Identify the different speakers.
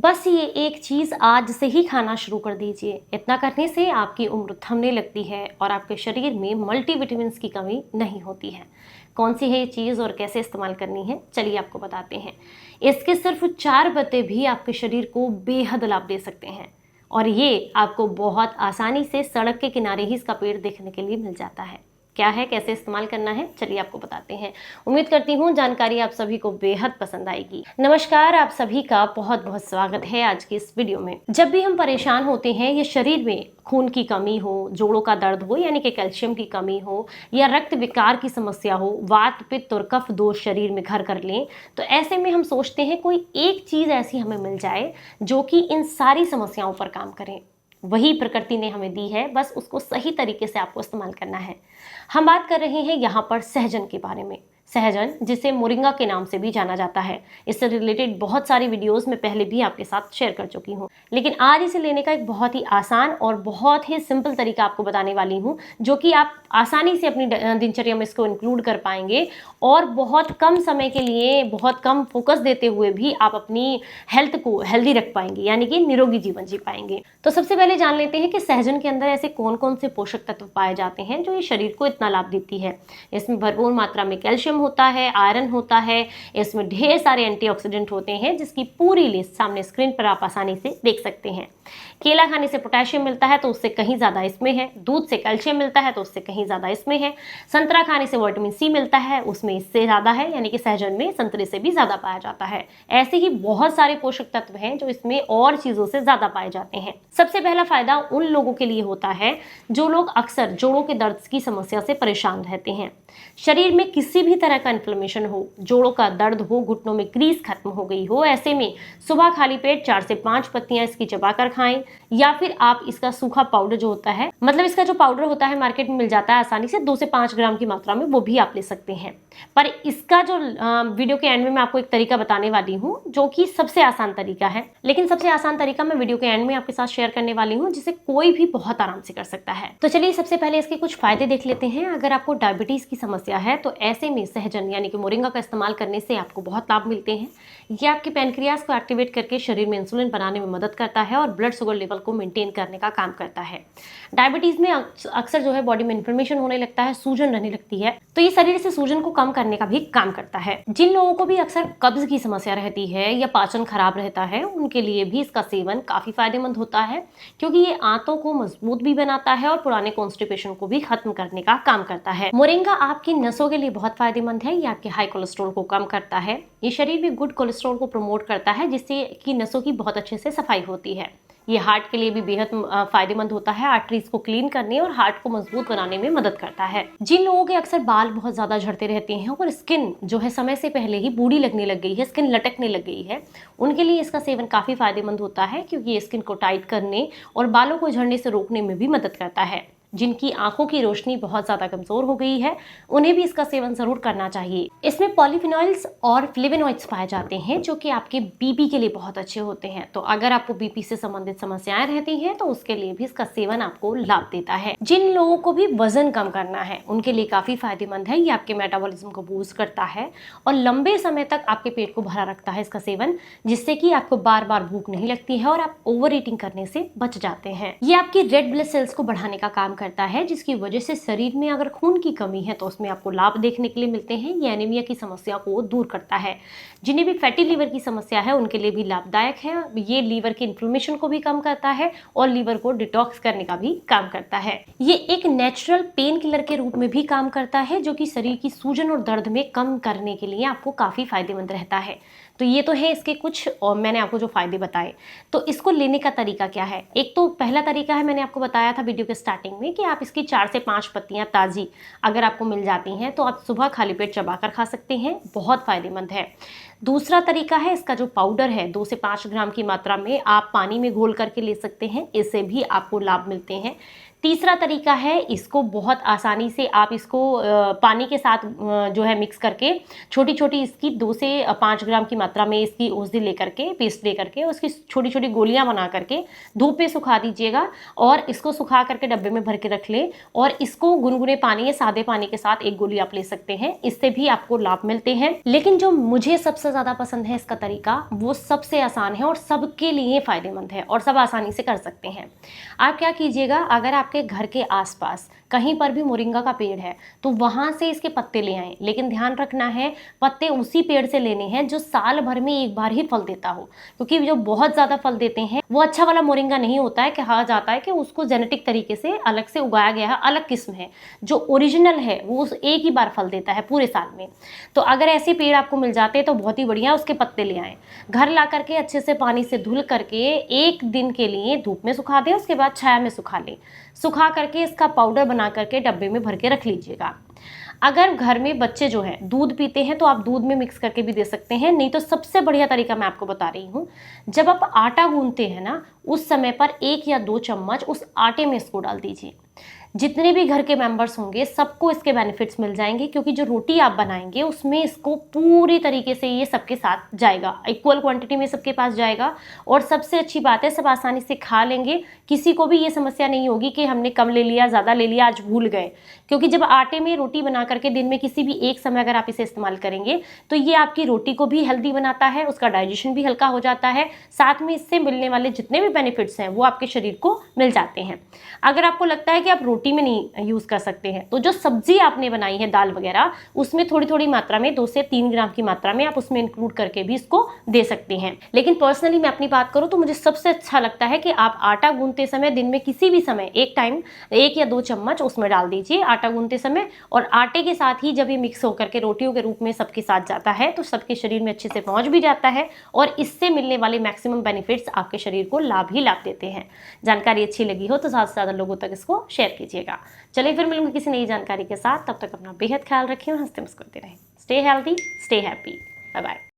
Speaker 1: बस ये एक चीज़ आज से ही खाना शुरू कर दीजिए। इतना करने से आपकी उम्र थमने लगती है और आपके शरीर में मल्टीविटामिन्स की कमी नहीं होती है। कौन सी है ये चीज़ और कैसे इस्तेमाल करनी है, चलिए आपको बताते हैं। इसके सिर्फ 4 पत्ते भी आपके शरीर को बेहद लाभ दे सकते हैं और ये आपको बहुत आसानी से सड़क के किनारे ही इसका पेड़ देखने के लिए मिल जाता है। क्या है, कैसे इस्तेमाल करना है, चलिए आपको बताते हैं। उम्मीद करती हूँ जानकारी आप सभी को बेहद पसंद आएगी। नमस्कार, आप सभी का बहुत बहुत स्वागत है आज की इस वीडियो में। जब भी हम परेशान होते हैं या शरीर में खून की कमी हो, जोड़ों का दर्द हो यानी कि कैल्शियम की कमी हो या रक्त विकार की समस्या हो, वात पित्त और कफ दोष शरीर में घर कर लें, तो ऐसे में हम सोचते हैं कोई एक चीज़ ऐसी हमें मिल जाए जो कि इन सारी समस्याओं पर काम करे। वही प्रकृति ने हमें दी है, बस उसको सही तरीके से आपको इस्तेमाल करना है। हम बात कर रहे हैं यहाँ पर सहजन के बारे में। सहजन, जिसे मोरिंगा के नाम से भी जाना जाता है, इससे रिलेटेड बहुत सारी वीडियोस में पहले भी आपके साथ शेयर कर चुकी हूँ, लेकिन आज इसे लेने का एक बहुत ही आसान और बहुत ही सिंपल तरीका आपको बताने वाली हूँ, जो कि आप आसानी से अपनी दिनचर्या में इसको इंक्लूड कर पाएंगे और बहुत कम समय के लिए बहुत कम फोकस देते हुए भी आप अपनी हेल्थ को हेल्दी रख पाएंगे, यानी कि निरोगी जीवन जी पाएंगे। तो सबसे पहले जान लेते हैं कि सहजन के अंदर ऐसे कौन कौन से पोषक तत्व पाए जाते हैं जो ये शरीर को इतना लाभ देती है। इसमें भरपूर मात्रा में कैल्शियम होता है, आयरन होता है, इसमें ढेर सारे एंटीऑक्सीडेंट होते हैं जिसकी पूरी लिस्ट सामने स्क्रीन पर आप आसानी से देख सकते हैं। केला खाने से पोटेशियम मिलता है तो उससे कहीं ज़्यादा इसमें है। दूध से कैल्शियम मिलता है तो उससे कहीं ज़्यादा इसमें है। संतरा खाने से विटामिन सी मिलता है, उसमें इससे ज़्यादा है, यानी कि सहजन में संतरे से भी ज़्यादा पाया जाता है। ऐसे ही बहुत सारे पोषक तत्व हैं जो इसमें और चीज़ों से ज़्यादा पाए जाते हैं। सबसे पहला फायदा उन लोगों के लिए होता है जो लोग अक्सर जोड़ों के दर्द की समस्या से परेशान रहते हैं। शरीर में किसी भी तरह का इन्फ्लेमेशन हो, जोड़ों का दर्द हो, घुटनों में ग्रीस खत्म हो गई हो, ऐसे में सुबह खाली पेट 4 से 5 पत्तियां इसकी चबाकर खाएं, या फिर आप इसका सूखा पाउडर जो होता है, मतलब इसका जो पाउडर होता है मार्केट में मिल जाता है आसानी से, 2 से 5 ग्राम की मात्रा में, वो भी आप ले सकते हैं। पर इसका जो वीडियो के एंड में मैं आपको एक तरीका बताने वाली हूँ जो कि सबसे आसान तरीका है, लेकिन सबसे आसान तरीका मैं वीडियो के एंड में आपके साथ शेयर करने वाली हूँ जिसे कोई भी बहुत आराम से कर सकता है। तो चलिए सबसे पहले इसके कुछ फायदे देख लेते हैं। अगर आपको डायबिटीज की समस्या है तो ऐसे में सहजन यानी कि मोरिंगा का इस्तेमाल करने से आपको बहुत लाभ मिलते हैं। ये आपके पैनक्रियाज को एक्टिवेट करके शरीर में इंसुलिन बनाने में मदद करता है और ब्लड शुगर लेवल को मेंटेन करने का काम करता है। डायबिटीज में अक्सर जो है बॉडी में इन्फ्लेमेशन होने लगता है, सूजन रहने लगती है, तो ये शरीर से सूजन को कम करने का भी काम करता है। जिन लोगों को भी अक्सर कब्ज की समस्या रहती है या पाचन खराब रहता है, उनके लिए भी इसका सेवन काफी फायदेमंद होता है, क्योंकि ये आंतों को मजबूत भी बनाता है और पुराने कॉन्स्टिपेशन को भी खत्म करने का काम करता है। मोरिंगा आपकी नसों के लिए बहुत फायदेमंद है। ये आपके हाई कोलेस्ट्रॉल को कम करता है। ये शरीर में गुड कोलेस्ट्रॉल को प्रमोट करता है, जिससे कि नसों की बहुत अच्छे से सफाई होती है। ये हार्ट के लिए भी बेहद फायदेमंद होता है। आर्टरीज को क्लीन करने और हार्ट को मजबूत बनाने में मदद करता है। जिन लोगों के अक्सर बाल बहुत ज्यादा झड़ते रहते हैं और स्किन जो है समय से पहले ही बूढ़ी लगने लग गई है, स्किन लटकने लग गई है, उनके लिए इसका सेवन काफी फायदेमंद होता है, क्योंकि ये स्किन को टाइट करने और बालों को झड़ने से रोकने में भी मदद करता है। जिनकी आंखों की रोशनी बहुत ज्यादा कमजोर हो गई है, उन्हें भी इसका सेवन जरूर करना चाहिए। इसमें पॉलीफिनॉल्स और फ्लेवोनॉइड्स पाए जाते हैं जो कि आपके बीपी के लिए बहुत अच्छे होते हैं। तो अगर आपको बीपी से संबंधित समस्याएं रहती हैं तो उसके लिए भी इसका सेवन आपको लाभ देता है। जिन लोगों को भी वजन कम करना है उनके लिए काफी फायदेमंद है। ये आपके मेटाबॉलिज्म को बूस्ट करता है और लंबे समय तक आपके पेट को भरा रखता है इसका सेवन, जिससे कि आपको बार बार भूख नहीं लगती है और आप ओवर ईटिंग करने से बच जाते हैं। ये आपकी रेड ब्लड सेल्स को बढ़ाने का काम करता है, जिसकी वजह से शरीर में अगर खून की कमी है तो उसमें आपको लाभ देखने के लिए मिलते हैं। ये एनीमिया की समस्या को दूर करता है। जिन्हें भी फैटी लीवर की समस्या है उनके लिए भी लाभदायक है। ये लीवर की इन्फ्लेमेशन को भी कम करता है और लीवर को डिटॉक्स करने का भी काम करता है। ये एक नेचुरल पेन किलर के रूप में भी काम करता है, जो कि शरीर की सूजन और दर्द में कम करने के लिए आपको काफी फायदेमंद रहता है। तो ये तो है इसके कुछ, और मैंने आपको जो फायदे बताए। तो इसको लेने का तरीका क्या है? एक तो पहला तरीका है, मैंने आपको बताया था वीडियो के स्टार्टिंग में, कि आप इसकी 4 से 5 पत्तियां ताजी अगर आपको मिल जाती हैं तो आप सुबह खाली पेट चबाकर खा सकते हैं, बहुत फायदेमंद है। दूसरा तरीका है, इसका जो पाउडर है 2 से 5 ग्राम की मात्रा में आप पानी में घोल करके ले सकते हैं, इससे भी आपको लाभ मिलते हैं। तीसरा तरीका है, इसको बहुत आसानी से आप इसको पानी के साथ जो है मिक्स करके छोटी छोटी इसकी 2 से 5 ग्राम की मात्रा में इसकी औषधि लेकर के, पेस्ट लेकर के उसकी छोटी छोटी गोलियां बना करके धूप पे सुखा दीजिएगा और इसको सुखा करके डब्बे में भर के रख ले, और इसको गुनगुने पानी या सादे पानी के साथ एक गोली आप ले सकते हैं, इससे भी आपको लाभ मिलते हैं। लेकिन जो मुझे सबसे सबसे ज़्यादा पसंद है इसका तरीका, वो सबसे आसान है और सबके लिए फ़ायदेमंद है और सब आसानी से कर सकते हैं। आप क्या कीजिएगा, अगर आपके घर के आसपास कहीं पर भी मोरिंगा का पेड़ है तो वहाँ से इसके पत्ते ले आएँ, लेकिन ध्यान रखना है पत्ते उसी पेड़ से लेने हैं जो साल भर में एक बार ही फल देता हो, क्योंकि जो बहुत ज़्यादा फल देते हैं वो अच्छा वाला मोरिंगा नहीं होता है। कहा जाता है कि उसको जेनेटिक तरीके से अलग से उगाया गया है, अलग किस्म है। जो ओरिजिनल है वो एक ही बार फल देता है पूरे साल में। तो अगर ऐसे पेड़ आपको मिल जाते हैं तो बहुत ही बढ़िया, उसके पत्ते ले आएँ, घर ला करके अच्छे से पानी से धुल करके 1 दिन के लिए धूप में सुखा दें, उसके बाद छाया में सुखा लें। सुखा करके इसका पाउडर बना करके डब्बे में भर के रख लीजिएगा। अगर घर में बच्चे जो हैं दूध पीते हैं तो आप दूध में मिक्स करके भी दे सकते हैं, नहीं तो सबसे बढ़िया तरीका मैं आपको बता रही हूँ, जब आप आटा गूंथते हैं ना उस समय पर 1 या 2 चम्मच उस आटे में इसको डाल दीजिए। जितने भी घर के मेंबर्स होंगे सबको इसके बेनिफिट्स मिल जाएंगे, क्योंकि जो रोटी आप बनाएंगे उसमें इसको पूरी तरीके से ये सबके साथ जाएगा, इक्वल क्वांटिटी में सबके पास जाएगा। और सबसे अच्छी बात है, सब आसानी से खा लेंगे, किसी को भी ये समस्या नहीं होगी कि हमने कम ले लिया, ज़्यादा ले लिया, आज भूल गए। क्योंकि जब आटे में रोटी बना करके दिन में किसी भी एक समय अगर आप इसे इस्तेमाल करेंगे तो ये आपकी रोटी को भी हेल्दी बनाता है, उसका डाइजेशन भी हल्का हो जाता है, साथ में इससे मिलने वाले जितने भी बेनिफिट्स हैं वो आपके शरीर को मिल जाते हैं। अगर आपको लगता है कि आप रोटी में नहीं यूज़ कर सकते हैं तो जो सब्जी आपने बनाई है दाल वगैरह, उसमें थोड़ी थोड़ी मात्रा में 2 से 3 ग्राम की मात्रा में आप उसमें इंक्लूड करके भी इसको दे सकते हैं। लेकिन पर्सनली मैं अपनी बात करूँ तो मुझे सबसे अच्छा लगता है कि आप आटा गूंथते समय दिन में किसी भी समय एक टाइम 1 या 2 चम्मच उसमें डाल दीजिए आटा गूंथते समय, और आटे के साथ ही जब ये मिक्स होकर के रोटियों के रूप में सबके साथ जाता है तो सबके शरीर में अच्छे से पहुंच भी जाता है और इससे मिलने वाले मैक्सिमम बेनिफिट्स आपके शरीर को लाभ ही लाभ देते हैं। जानकारी अच्छी लगी हो तो ज़्यादा से ज़्यादा लोगों तक इसको शेयर कीजिएगा। चलिए फिर मिलूंगी किसी नई जानकारी के साथ, तब तक अपना बेहद ख्याल रखें और हंसते मुस्कुराते रहें। Stay healthy, stay happy, bye bye.